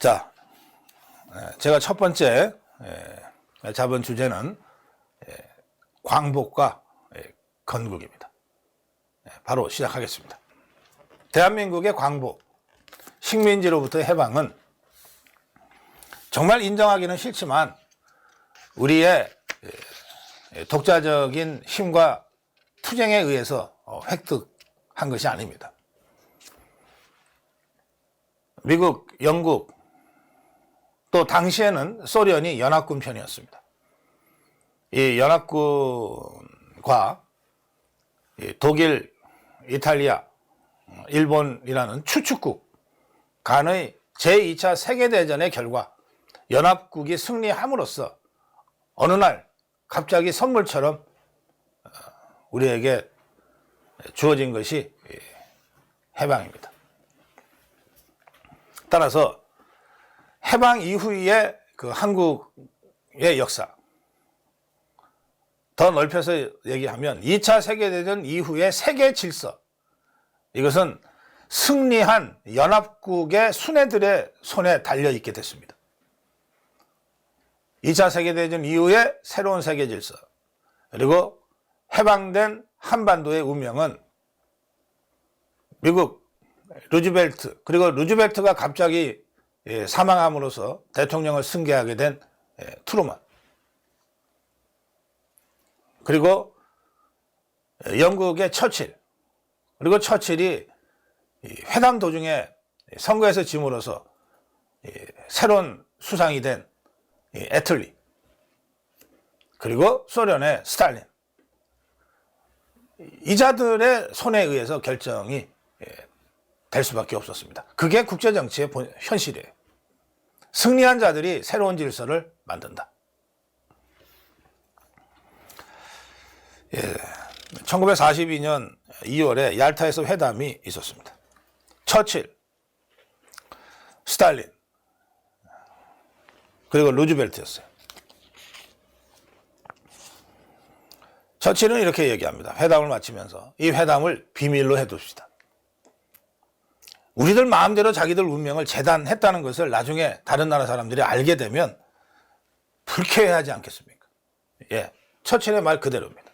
자, 제가 첫 번째 잡은 주제는 광복과 건국입니다. 바로 시작하겠습니다. 대한민국의 광복, 식민지로부터 해방은 정말 인정하기는 싫지만 우리의 독자적인 힘과 투쟁에 의해서 획득한 것이 아닙니다. 미국, 영국, 또 당시에는 소련이 연합군 편이었습니다. 이 연합군과 독일, 이탈리아, 일본이라는 추축국 간의 제2차 세계대전의 결과 연합국이 승리함으로써 어느 날 갑자기 선물처럼 우리에게 주어진 것이 해방입니다. 따라서 해방 이후의 그 한국의 역사, 더 넓혀서 얘기하면 2차 세계대전 이후의 세계 질서, 이것은 승리한 연합국의 수뇌들의 손에 달려있게 됐습니다. 2차 세계대전 이후의 새로운 세계 질서, 그리고 해방된 한반도의 운명은 미국 루즈벨트, 그리고 루즈벨트가 갑자기 사망함으로써 대통령을 승계하게 된 트루먼, 그리고 영국의 처칠, 그리고 처칠이 회담 도중에 선거에서 짐으로써 새로운 수상이 된 애틀리, 그리고 소련의 스탈린, 이자들의 손에 의해서 결정이 될 수밖에 없었습니다. 그게 국제정치의 현실이에요. 승리한 자들이 새로운 질서를 만든다. 1942년 2월에 얄타에서 회담이 있었습니다. 처칠, 스탈린, 그리고 루즈벨트였어요. 처칠은 이렇게 얘기합니다. 회담을 마치면서 이 회담을 비밀로 해둡시다. 우리들 마음대로 자기들 운명을 재단했다는 것을 나중에 다른 나라 사람들이 알게 되면 불쾌해하지 않겠습니까? 처칠의 말 그대로입니다.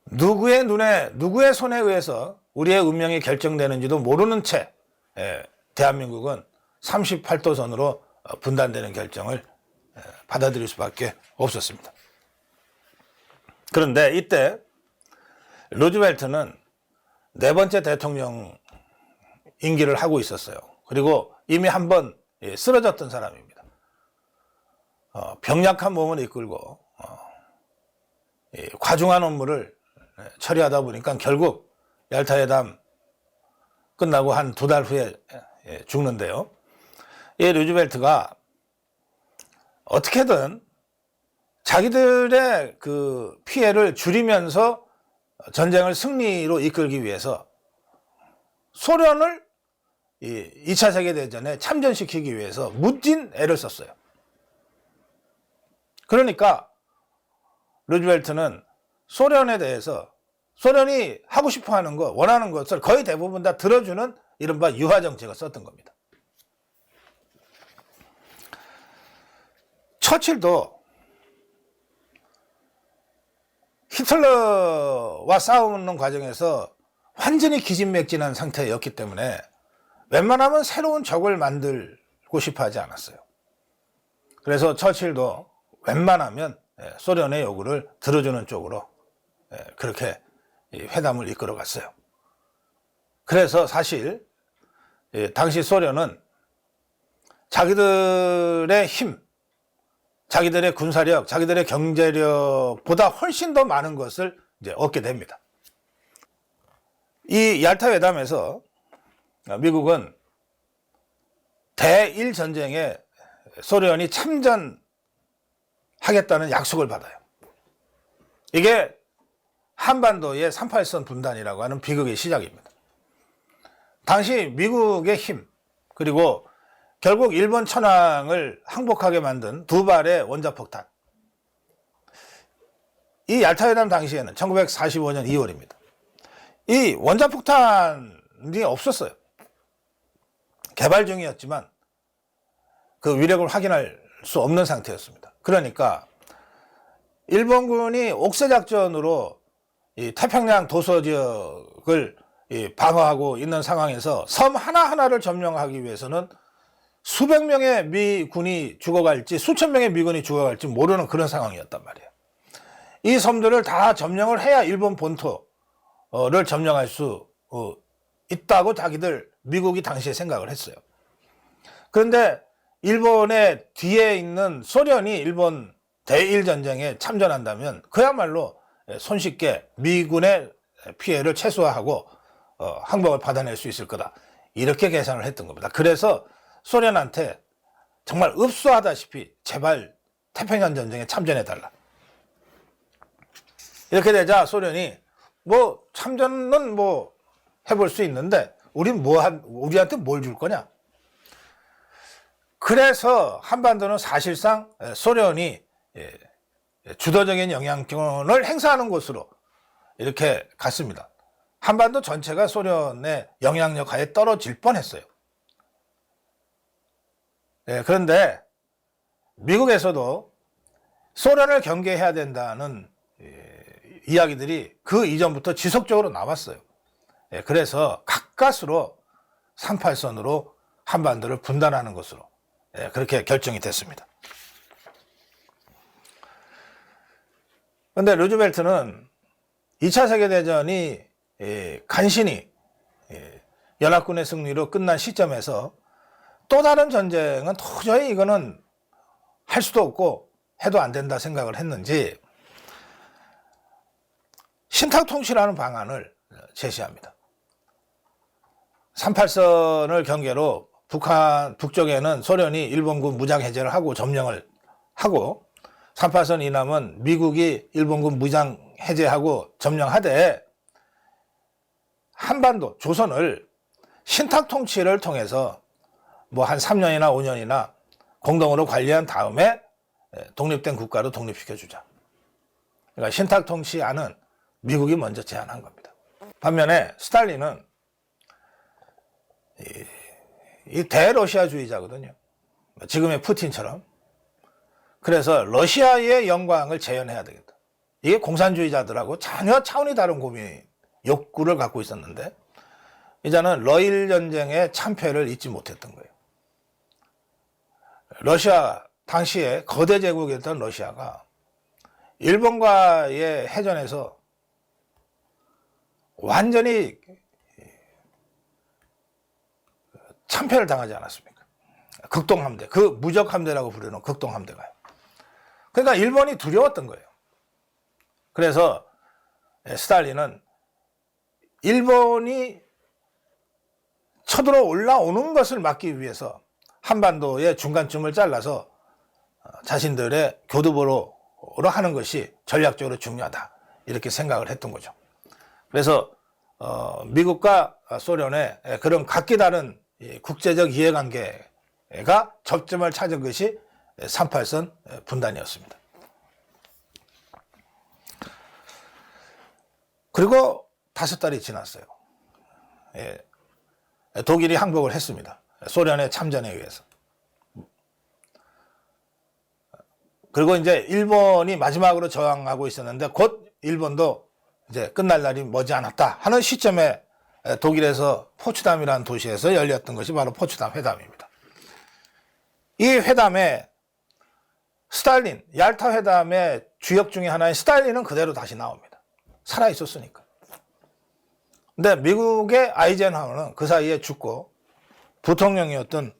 누구의 눈에, 누구의 손에 의해서 우리의 운명이 결정되는지도 모르는 채 대한민국은 38도선으로 분단되는 결정을 받아들일 수밖에 없었습니다. 그런데 이때 루즈벨트는 네 번째 대통령 임기를 하고 있었어요. 그리고 이미 한 번 쓰러졌던 사람입니다. 병약한 몸을 이끌고 과중한 업무를 처리하다 보니까 결국 얄타회담 끝나고 한 2달 후에 죽는데요. 이 루즈벨트가 어떻게든 자기들의 그 피해를 줄이면서 전쟁을 승리로 이끌기 위해서 소련을 2차 세계대전에 참전시키기 위해서 무진 애를 썼어요. 그러니까 루즈벨트는 소련에 대해서 소련이 하고 싶어 하는 것, 원하는 것을 거의 대부분 다 들어주는 이른바 유화 정책을 썼던 겁니다. 처칠도 히틀러와 싸우는 과정에서 완전히 기진맥진한 상태였기 때문에 웬만하면 새로운 적을 만들고 싶어 하지 않았어요. 그래서 처칠도 웬만하면 소련의 요구를 들어주는 쪽으로 그렇게 회담을 이끌어 갔어요. 그래서 사실 당시 소련은 자기들의 힘, 자기들의 군사력, 자기들의 경제력보다 훨씬 더 많은 것을 이제 얻게 됩니다. 이 얄타 회담에서 미국은 대일 전쟁에 소련이 참전하겠다는 약속을 받아요. 이게 한반도의 38선 분단이라고 하는 비극의 시작입니다. 당시 미국의 힘, 그리고 결국 일본 천황을 항복하게 만든 2발의 원자폭탄, 이 얄타회담 당시에는 1945년 2월입니다. 이 원자폭탄이 없었어요. 개발 중이었지만 그 위력을 확인할 수 없는 상태였습니다. 그러니까 일본군이 옥새작전으로 이 태평양 도서 지역을 방어하고 있는 상황에서 섬 하나하나를 점령하기 위해서는 수백 명의 미군이 죽어갈지 수천 명의 미군이 죽어갈지 모르는 그런 상황이었단 말이에요. 이 섬들을 다 점령을 해야 일본 본토를 점령할 수 있다고 자기들 미국이 당시에 생각을 했어요. 그런데 일본의 뒤에 있는 소련이 일본 대일전쟁에 참전한다면 그야말로 손쉽게 미군의 피해를 최소화하고 항복을 받아낼 수 있을 거다. 이렇게 계산을 했던 겁니다. 그래서 소련한테 정말 읍소하다시피 제발 태평양 전쟁에 참전해달라. 이렇게 되자 소련이 뭐 참전은 뭐 해볼 수 있는데 우리한테 뭘 줄 거냐. 그래서 한반도는 사실상 소련이 주도적인 영향권을 행사하는 곳으로 이렇게 갔습니다. 한반도 전체가 소련의 영향력 하에 떨어질 뻔했어요. 그런데 미국에서도 소련을 경계해야 된다는 이야기들이 그 이전부터 지속적으로 나왔어요. 그래서 가까스로 38선으로 한반도를 분단하는 것으로 그렇게 결정이 됐습니다. 그런데 루즈벨트는 2차 세계대전이 간신히 연합군의 승리로 끝난 시점에서 또 다른 전쟁은 도저히 이거는 할 수도 없고 해도 안 된다 생각을 했는지 신탁통치라는 방안을 제시합니다. 38선을 경계로 북쪽에는 소련이 일본군 무장 해제를 하고 점령을 하고 38선 이남은 미국이 일본군 무장 해제하고 점령하되 한반도 조선을 신탁통치를 통해서 뭐 한 3년이나 5년이나 공동으로 관리한 다음에 독립된 국가로 독립시켜주자. 그러니까 신탁통치안은 미국이 먼저 제안한 겁니다. 반면에 스탈린은 이 대러시아주의자거든요. 지금의 푸틴처럼. 그래서 러시아의 영광을 재현해야 되겠다. 이게 공산주의자들하고 전혀 차원이 다른 욕구를 갖고 있었는데 이자는 러일 전쟁의 참패를 잊지 못했던 거예요. 러시아 당시에 거대 제국이었던 러시아가 일본과의 해전에서 완전히 참패를 당하지 않았습니까? 극동함대, 그 무적함대라고 부르는 극동함대가요. 그러니까 일본이 두려웠던 거예요. 그래서 스탈린은 일본이 쳐들어 올라오는 것을 막기 위해서 한반도의 중간쯤을 잘라서 자신들의 교두보로 하는 것이 전략적으로 중요하다. 이렇게 생각을 했던 거죠. 그래서 미국과 소련의 그런 각기 다른 국제적 이해관계가 접점을 찾은 것이 38선 분단이었습니다. 그리고 5달이 지났어요. 독일이 항복을 했습니다. 소련의 참전에 의해서. 그리고 이제 일본이 마지막으로 저항하고 있었는데 곧 일본도 이제 끝날 날이 머지않았다 하는 시점에 독일에서 포츠담이라는 도시에서 열렸던 것이 바로 포츠담 회담입니다. 이 회담에 스탈린, 얄타 회담의 주역 중에 하나인 스탈린은 그대로 다시 나옵니다. 살아 있었으니까. 근데 미국의 아이젠하워는 그 사이에 죽고 부통령이었던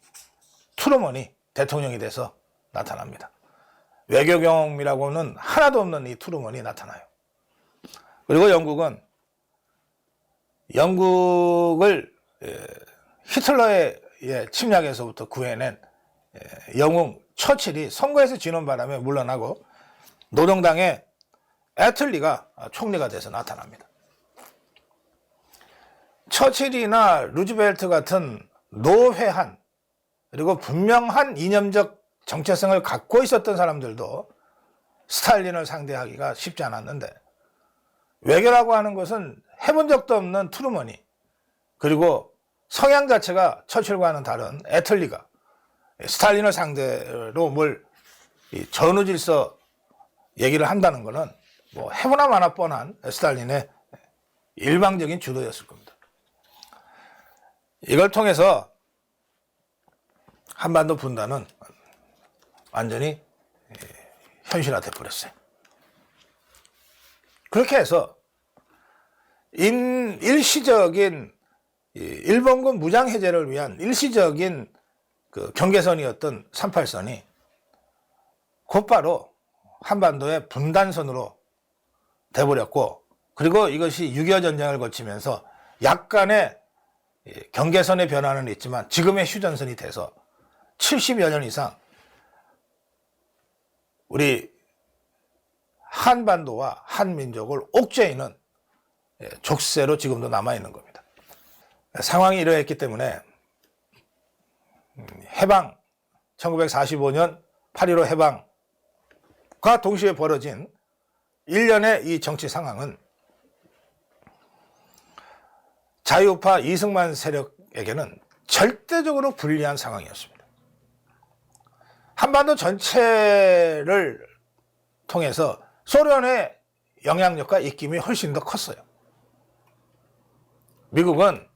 트루먼이 대통령이 돼서 나타납니다. 외교 경험이라고는 하나도 없는 이 트루먼이 나타나요. 그리고 영국을 히틀러의 침략에서부터 구해낸 영웅 처칠이 선거에서 지는 바람에 물러나고 노동당의 애틀리가 총리가 돼서 나타납니다. 처칠이나 루즈벨트 같은 노회한 그리고 분명한 이념적 정체성을 갖고 있었던 사람들도 스탈린을 상대하기가 쉽지 않았는데 외교라고 하는 것은 해본 적도 없는 트루먼이 그리고 성향 자체가 처칠과는 다른 애틀리가 스탈린을 상대로 뭘 전후 질서 얘기를 한다는 것은 뭐 해보나 마나 뻔한 스탈린의 일방적인 주도였을 겁니다. 이걸 통해서 한반도 분단은 완전히 현실화돼 버렸어요. 그렇게 해서 일시적인 일본군 무장 해제를 위한 일시적인 그 경계선이었던 38선이 곧바로 한반도의 분단선으로 돼버렸고, 그리고 이것이 6.25 전쟁을 거치면서 약간의 경계선의 변화는 있지만 지금의 휴전선이 돼서 70여 년 이상 우리 한반도와 한민족을 옥죄이는 족쇄로 지금도 남아있는 겁니다. 상황이 이러했기 때문에 해방 1945년 8.15 해방과 동시에 벌어진 일련의 이 정치 상황은 자유파 이승만 세력에게는 절대적으로 불리한 상황이었습니다. 한반도 전체를 통해서 소련의 영향력과 입김이 훨씬 더 컸어요. 미국은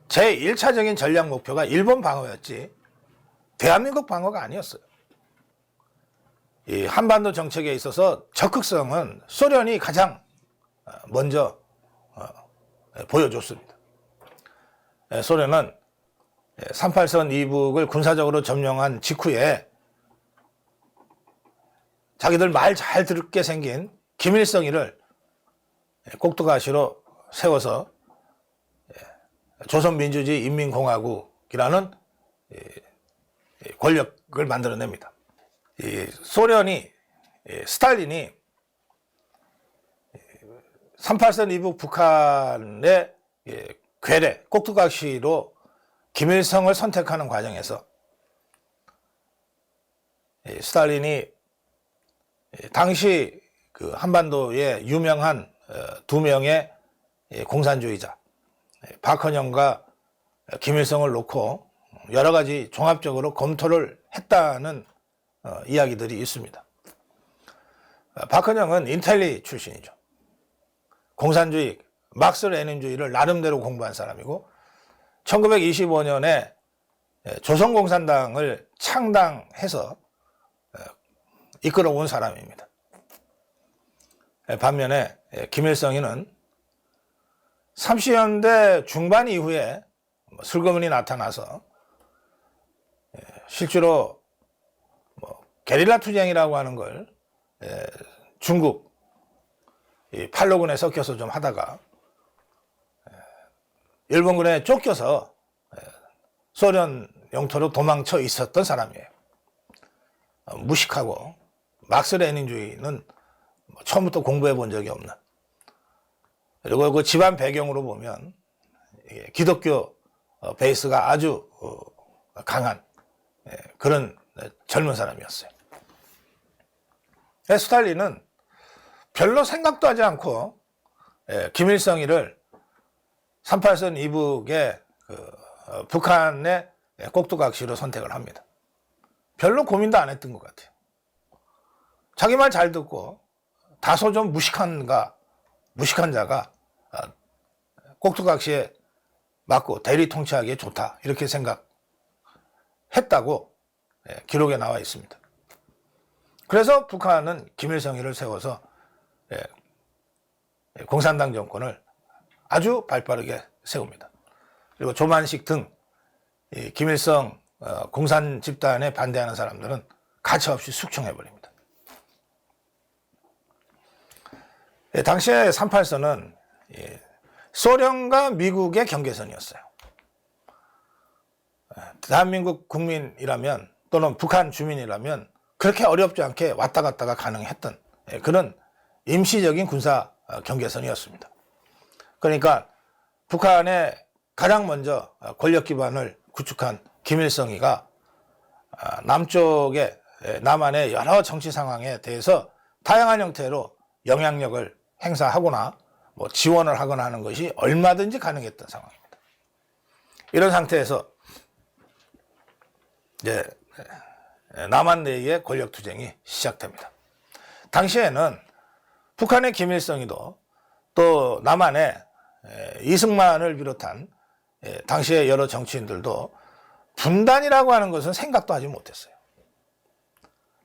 제1차적인 전략 목표가 일본 방어였지 대한민국 방어가 아니었어요. 이 한반도 정책에 있어서 적극성은 소련이 가장 먼저 보여줬습니다. 소련은 38선 이북을 군사적으로 점령한 직후에 자기들 말 잘 듣게 생긴 김일성이를 꼭두가시로 세워서 조선민주주의 인민공화국이라는 권력을 만들어냅니다. 소련이 스탈린이 38선 이북 북한의 괴뢰 꼭두각시로 김일성을 선택하는 과정에서 스탈린이 당시 그 한반도의 유명한 두 명의 공산주의자 박헌영과 김일성을 놓고 여러 가지 종합적으로 검토를 했다는 이야기들이 있습니다. 박헌영은 인텔리 출신이죠. 공산주의, 막스 레닌주의를 나름대로 공부한 사람이고 1925년에 조선공산당을 창당해서 이끌어온 사람입니다. 반면에 김일성이는 30년대 중반 이후에 슬그머니 나타나서 실제로 게릴라 투쟁이라고 하는 걸 중국 팔로군에 섞여서 좀 하다가 일본군에 쫓겨서 소련 영토로 도망쳐 있었던 사람이에요. 무식하고 막스 레닌주의는 처음부터 공부해 본 적이 없는, 그리고 그 집안 배경으로 보면 기독교 베이스가 아주 강한 그런 젊은 사람이었어요. 스탈린은 별로 생각도 하지 않고 김일성이를 38선 이북의 북한의 꼭두각시로 선택을 합니다. 별로 고민도 안 했던 것 같아요. 자기 말 잘 듣고 다소 좀 무식한 자가 꼭두각시에 맞고 대리 통치하기에 좋다, 이렇게 생각했다고 기록에 나와 있습니다. 그래서 북한은 김일성이를 세워서 공산당 정권을 아주 발빠르게 세웁니다. 그리고 조만식 등 김일성 공산 집단에 반대하는 사람들은 가차없이 숙청해버립니다. 당시에 38선은 소련과 미국의 경계선이었어요. 대한민국 국민이라면 또는 북한 주민이라면 그렇게 어렵지 않게 왔다 갔다가 가능했던 그런 임시적인 군사 경계선이었습니다. 그러니까 북한에 가장 먼저 권력 기반을 구축한 김일성이가 남한의 여러 정치 상황에 대해서 다양한 형태로 영향력을 행사하거나 지원을 하거나 하는 것이 얼마든지 가능했던 상황입니다. 이런 상태에서 이제 남한 내의 권력 투쟁이 시작됩니다. 당시에는 북한의 김일성이도 또 남한의 이승만을 비롯한 당시의 여러 정치인들도 분단이라고 하는 것은 생각도 하지 못했어요.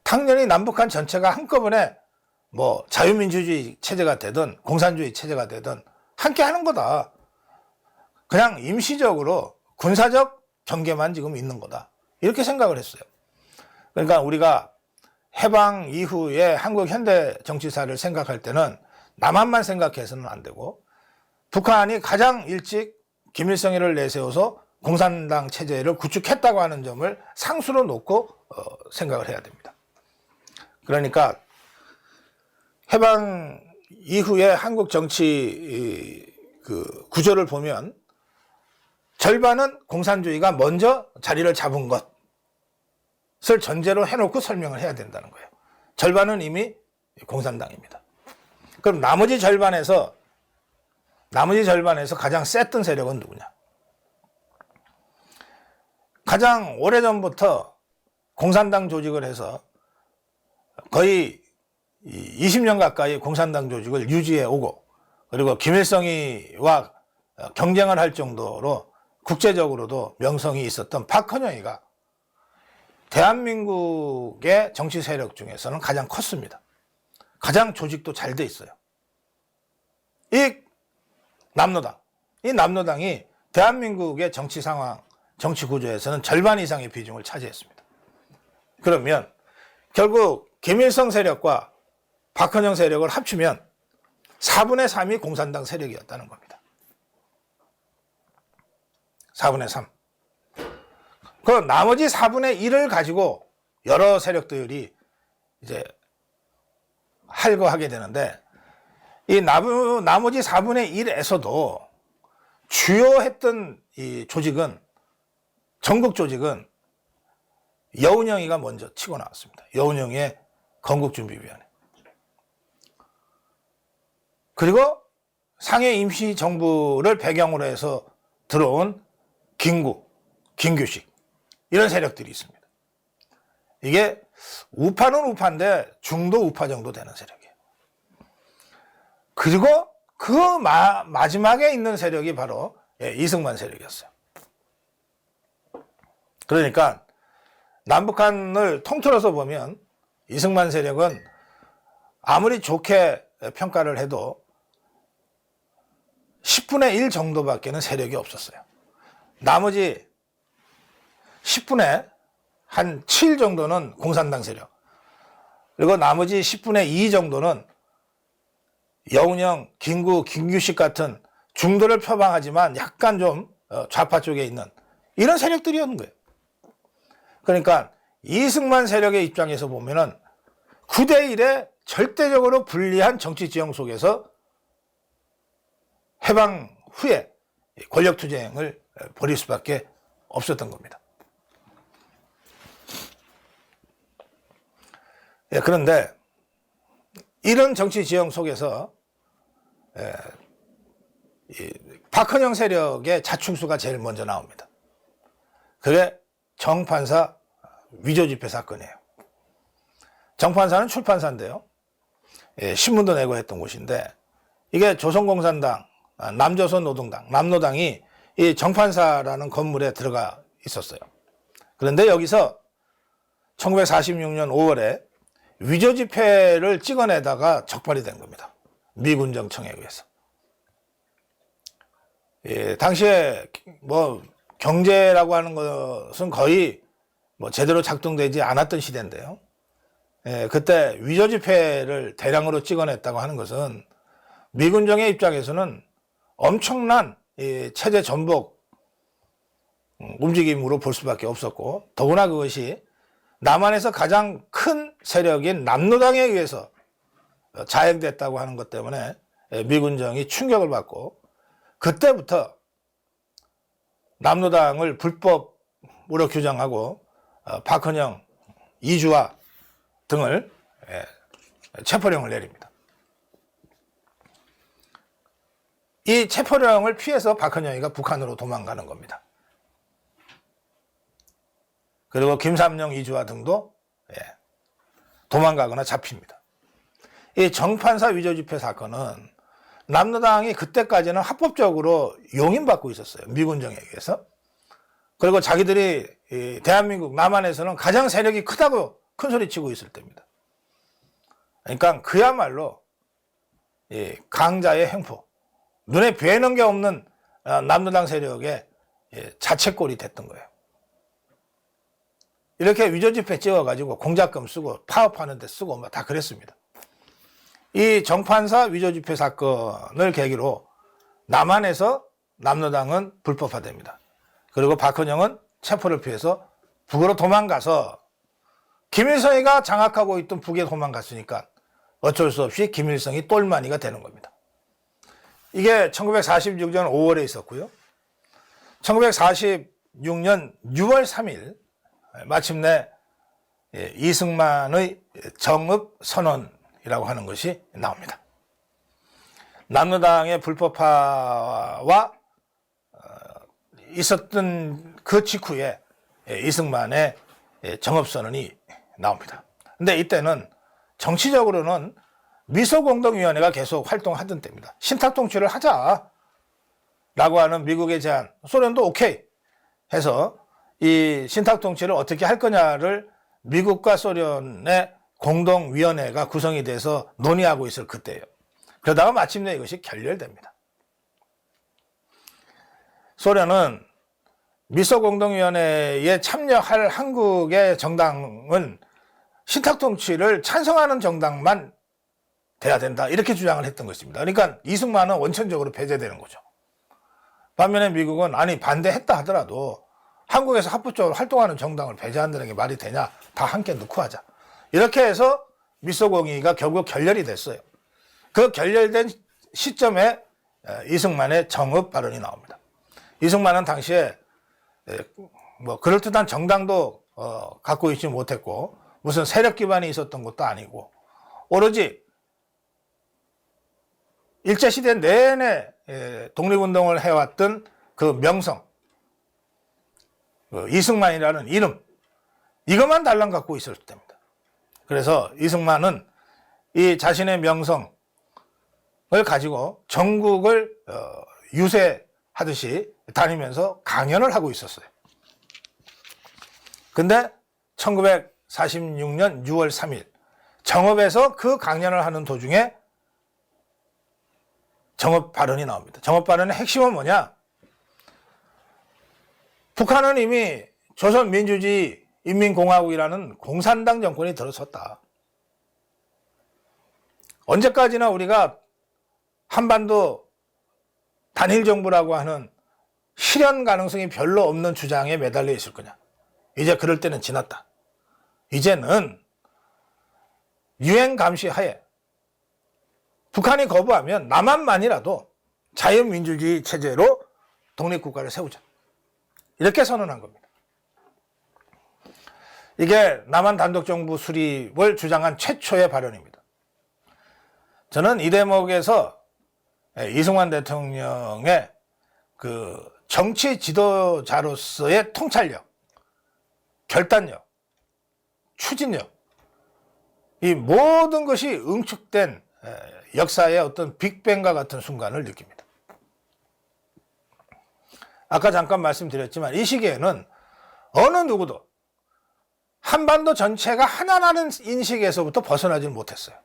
당연히 남북한 전체가 한꺼번에 뭐 자유민주주의 체제가 되든 공산주의 체제가 되든 함께 하는 거다. 그냥 임시적으로 군사적 경계만 지금 있는 거다. 이렇게 생각을 했어요. 그러니까 우리가 해방 이후에 한국 현대 정치사를 생각할 때는 남한만 생각해서는 안 되고 북한이 가장 일찍 김일성이를 내세워서 공산당 체제를 구축했다고 하는 점을 상수로 놓고 생각을 해야 됩니다. 그러니까 해방 이후에 한국 정치 구조를 보면 절반은 공산주의가 먼저 자리를 잡은 것을 전제로 해놓고 설명을 해야 된다는 거예요. 절반은 이미 공산당입니다. 그럼 나머지 절반에서 가장 셌던 세력은 누구냐? 가장 오래전부터 공산당 조직을 해서 거의 20년 가까이 공산당 조직을 유지해 오고 그리고 김일성이와 경쟁을 할 정도로 국제적으로도 명성이 있었던 박헌영이가 대한민국의 정치 세력 중에서는 가장 컸습니다. 가장 조직도 잘 돼 있어요. 이 남로당이 대한민국의 정치 상황, 정치 구조에서는 절반 이상의 비중을 차지했습니다. 그러면 결국 김일성 세력과 박헌영 세력을 합치면 4분의 3이 공산당 세력이었다는 겁니다. 4분의 3. 그 나머지 4분의 1을 가지고 여러 세력들이 이제 할거하게 되는데 이 나머지 4분의 1에서도 주요했던 이 조직은 전국 조직은 여운형이가 먼저 치고 나왔습니다. 여운형의 건국준비위원회. 그리고 상해 임시정부를 배경으로 해서 들어온 김규식 이런 세력들이 있습니다. 이게 우파는 우파인데 중도 우파 정도 되는 세력이에요. 그리고 그 마지막에 있는 세력이 바로 이승만 세력이었어요. 그러니까 남북한을 통틀어서 보면 이승만 세력은 아무리 좋게 평가를 해도 10분의 1 정도밖에는 세력이 없었어요. 나머지 10분의 한 7 정도는 공산당 세력, 그리고 나머지 10분의 2 정도는 여운형, 김규식 같은 중도를 표방하지만 약간 좀 좌파 쪽에 있는 이런 세력들이었는 거예요. 그러니까 이승만 세력의 입장에서 보면은 9대1의 절대적으로 불리한 정치 지형 속에서 해방 후에 권력 투쟁을 벌일 수밖에 없었던 겁니다. 그런데 이런 정치 지형 속에서 박헌영 세력의 자충수가 제일 먼저 나옵니다. 그게 정판사 위조 집회 사건이에요. 정판사는 출판사인데요. 신문도 내고 했던 곳인데 이게 조선공산당, 남조선노동당, 남노당이 이 정판사라는 건물에 들어가 있었어요. 그런데 여기서 1946년 5월에 위조 집회를 찍어내다가 적발이 된 겁니다. 미군정청에 의해서. 당시에 뭐 경제라고 하는 것은 거의 뭐 제대로 작동되지 않았던 시대인데요. 그때 위조 집회를 대량으로 찍어냈다고 하는 것은 미군정의 입장에서는 엄청난 체제 전복 움직임으로 볼 수밖에 없었고, 더구나 그것이 남한에서 가장 큰 세력인 남노당에 의해서 자행됐다고 하는 것 때문에 미군정이 충격을 받고, 그때부터 남노당을 불법으로 규정하고 박헌영, 이주화 등을 체포령을 내립니다. 이 체포령을 피해서 박헌영이가 북한으로 도망가는 겁니다. 그리고 김삼룡, 이주화 등도 도망가거나 잡힙니다. 이 정판사 위조 집회 사건은 남로당이 그때까지는 합법적으로 용인받고 있었어요. 미군정에 의해서. 그리고 자기들이 대한민국 남한에서는 가장 세력이 크다고 큰소리치고 있을 때입니다. 그러니까 그야말로 강자의 횡포, 눈에 뵈는 게 없는 남로당 세력의 자책골이 됐던 거예요. 이렇게 위조 집회 찍어가지고 공작금 쓰고 파업하는 데 쓰고 막 다 그랬습니다. 이 정판사 위조 집회 사건을 계기로 남한에서 남로당은 불법화됩니다. 그리고 박헌영은 체포를 피해서 북으로 도망가서 김일성이가 장악하고 있던 북에 도망갔으니까 어쩔 수 없이 김일성이 똘마니가 되는 겁니다. 이게 1946년 5월에 있었고요. 1946년 6월 3일 마침내 이승만의 정읍 선언이라고 하는 것이 나옵니다. 남로당의 불법화와 있었던 그 직후에 이승만의 정읍선언이 나옵니다. 근데 이때는 정치적으로는 미소공동위원회가 계속 활동하던 때입니다. 신탁통치를 하자라고 하는 미국의 제안, 소련도 오케이 해서 이 신탁통치를 어떻게 할 거냐를 미국과 소련의 공동위원회가 구성이 돼서 논의하고 있을 그때예요. 그러다가 마침내 이것이 결렬됩니다. 소련은 미소공동위원회에 참여할 한국의 정당은 신탁통치를 찬성하는 정당만 돼야 된다, 이렇게 주장을 했던 것입니다. 그러니까 이승만은 원천적으로 배제되는 거죠. 반면에 미국은 아니 반대했다 하더라도 한국에서 합법적으로 활동하는 정당을 배제한다는 게 말이 되냐, 다 함께 넣고 하자, 이렇게 해서 미소공의가 결국 결렬이 됐어요. 그 결렬된 시점에 이승만의 정읍 발언이 나옵니다. 이승만은 당시에 뭐 그럴듯한 정당도 갖고 있지 못했고 무슨 세력 기반이 있었던 것도 아니고 오로지 일제시대 내내 독립운동을 해왔던 그 명성, 이승만이라는 이름, 이것만 달랑 갖고 있을 때입니다. 그래서 이승만은 이 자신의 명성을 가지고 전국을 유세하듯이 다니면서 강연을 하고 있었어요. 근데 1946년 6월 3일 정읍에서 그 강연을 하는 도중에 정읍 발언이 나옵니다. 정읍 발언의 핵심은 뭐냐? 북한은 이미 조선민주주의 인민공화국이라는 공산당 정권이 들어섰다. 언제까지나 우리가 한반도 단일정부라고 하는 실현 가능성이 별로 없는 주장에 매달려 있을 거냐? 이제 그럴 때는 지났다. 이제는 유엔 감시 하에 북한이 거부하면 남한만이라도 자유민주주의 체제로 독립국가를 세우자, 이렇게 선언한 겁니다. 이게 남한 단독정부 수립을 주장한 최초의 발언입니다. 저는 이 대목에서 이승만 대통령의 그 정치 지도자로서의 통찰력, 결단력, 추진력, 이 모든 것이 응축된 역사의 어떤 빅뱅과 같은 순간을 느낍니다. 아까 잠깐 말씀드렸지만 이 시기에는 어느 누구도 한반도 전체가 하나라는 인식에서부터 벗어나지 못했어요.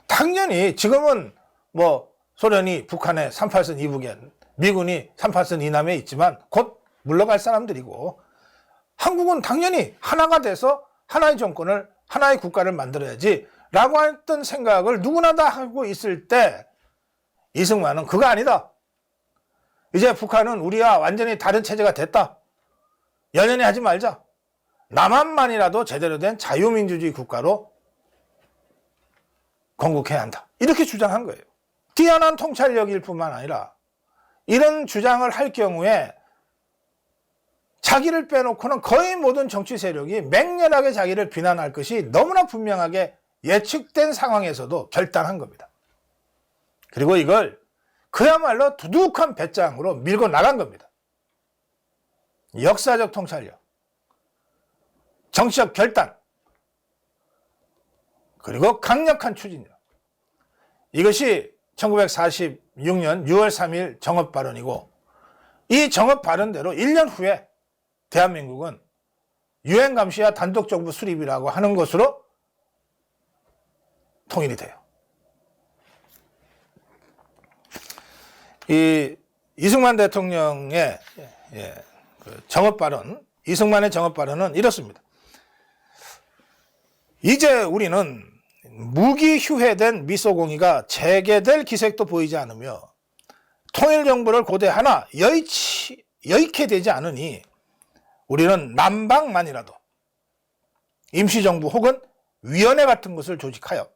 당연히 지금은 뭐 소련이 북한의 38선 이북에, 미군이 38선 이남에 있지만 곧 물러갈 사람들이고, 한국은 당연히 하나가 돼서 하나의 정권을, 하나의 국가를 만들어야지 라고 했던 생각을 누구나 다 하고 있을 때 이승만은 그거 아니다. 이제 북한은 우리와 완전히 다른 체제가 됐다. 연연히 하지 말자. 남한만이라도 제대로 된 자유민주주의 국가로 건국해야 한다, 이렇게 주장한 거예요. 뛰어난 통찰력일 뿐만 아니라 이런 주장을 할 경우에 자기를 빼놓고는 거의 모든 정치 세력이 맹렬하게 자기를 비난할 것이 너무나 분명하게 예측된 상황에서도 결단한 겁니다. 그리고 이걸 그야말로 두둑한 배짱으로 밀고 나간 겁니다. 역사적 통찰력. 정치적 결단, 그리고 강력한 추진력. 이것이 1946년 6월 3일 정업 발언이고, 이 정업 발언대로 1년 후에 대한민국은 유엔 감시와 단독 정부 수립이라고 하는 것으로 통일이 돼요. 이 이승만 대통령의 정업 발언, 이승만의 정업 발언은 이렇습니다. 이제 우리는 무기휴해된 미소공의가 재개될 기색도 보이지 않으며 통일정부를 고대하나 여의케 되지 않으니 우리는 남방만이라도 임시정부 혹은 위원회 같은 것을 조직하여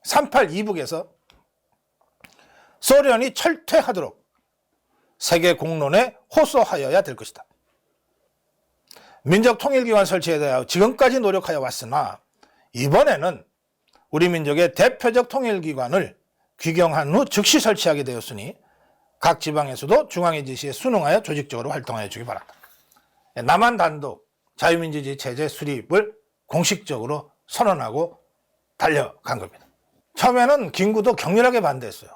3.8 이북에서 소련이 철퇴하도록 세계 공론에 호소하여야 될 것이다. 민족통일기관 설치에 대하여 지금까지 노력하여 왔으나 이번에는 우리 민족의 대표적 통일기관을 규경한 후 즉시 설치하게 되었으니 각 지방에서도 중앙의 지시에 순응하여 조직적으로 활동하여 주기 바란다. 남한 단독 자유민주주의 체제 수립을 공식적으로 선언하고 달려간 겁니다. 처음에는 김구도 격렬하게 반대했어요.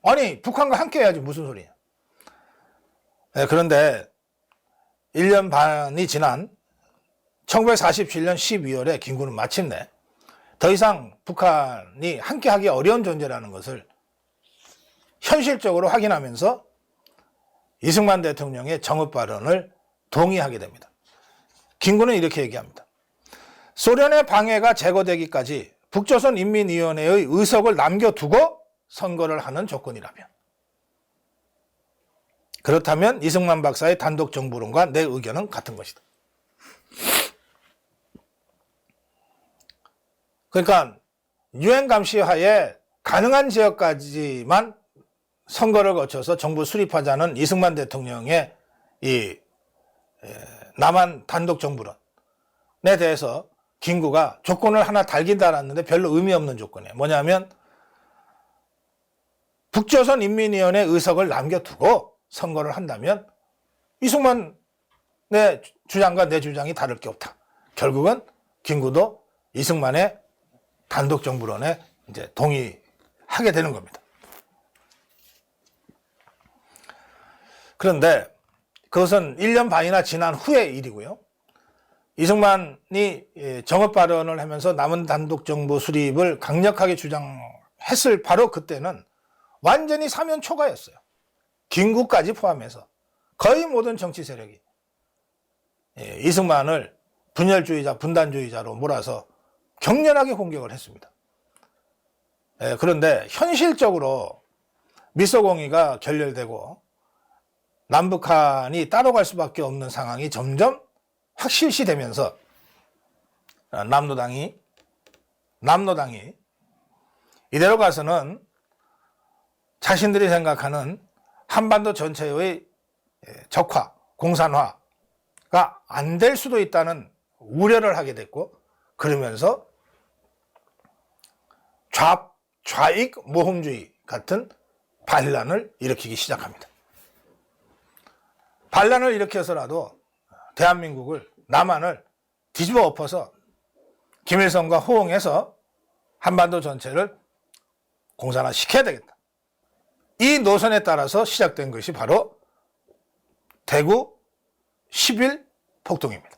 아니, 북한과 함께 해야지 무슨 소리냐. 그런데 1년 반이 지난 1947년 12월에 김구는 마침내 더 이상 북한이 함께하기 어려운 존재라는 것을 현실적으로 확인하면서 이승만 대통령의 정업 발언을 동의하게 됩니다. 김구는 이렇게 얘기합니다. 소련의 방해가 제거되기까지 북조선인민위원회의 의석을 남겨두고 선거를 하는 조건이라면, 그렇다면 이승만 박사의 단독 정부론과 내 의견은 같은 것이다. 그러니까 유엔 감시하에 가능한 지역까지만 선거를 거쳐서 정부 수립하자는 이승만 대통령의 이 남한 단독 정부론에 대해서 김구가 조건을 하나 달긴 달았는데 별로 의미 없는 조건이에요. 뭐냐면 북조선인민위원회 의석을 남겨두고 선거를 한다면 이승만의 주장과 내 주장이 다를 게 없다. 결국은 김구도 이승만의 단독 정부론에 이제 동의하게 되는 겁니다. 그런데 그것은 1년 반이나 지난 후의 일이고요. 이승만이 정업 발언을 하면서 남은 단독 정부 수립을 강력하게 주장했을 바로 그때는 완전히 사면 초과였어요. 김구까지 포함해서 거의 모든 정치 세력이 이승만을 분열주의자, 분단주의자로 몰아서 격렬하게 공격을 했습니다. 그런데 현실적으로 미소공의가 결렬되고 남북한이 따로 갈 수밖에 없는 상황이 점점 확실시되면서 남로당이 이대로 가서는 자신들이 생각하는 한반도 전체의 적화, 공산화가 안 될 수도 있다는 우려를 하게 됐고, 그러면서 좌익 모험주의 같은 반란을 일으키기 시작합니다. 반란을 일으켜서라도 대한민국을, 남한을 뒤집어 엎어서 김일성과 호응해서 한반도 전체를 공산화 시켜야 되겠다. 이 노선에 따라서 시작된 것이 바로 대구 10.1 폭동입니다.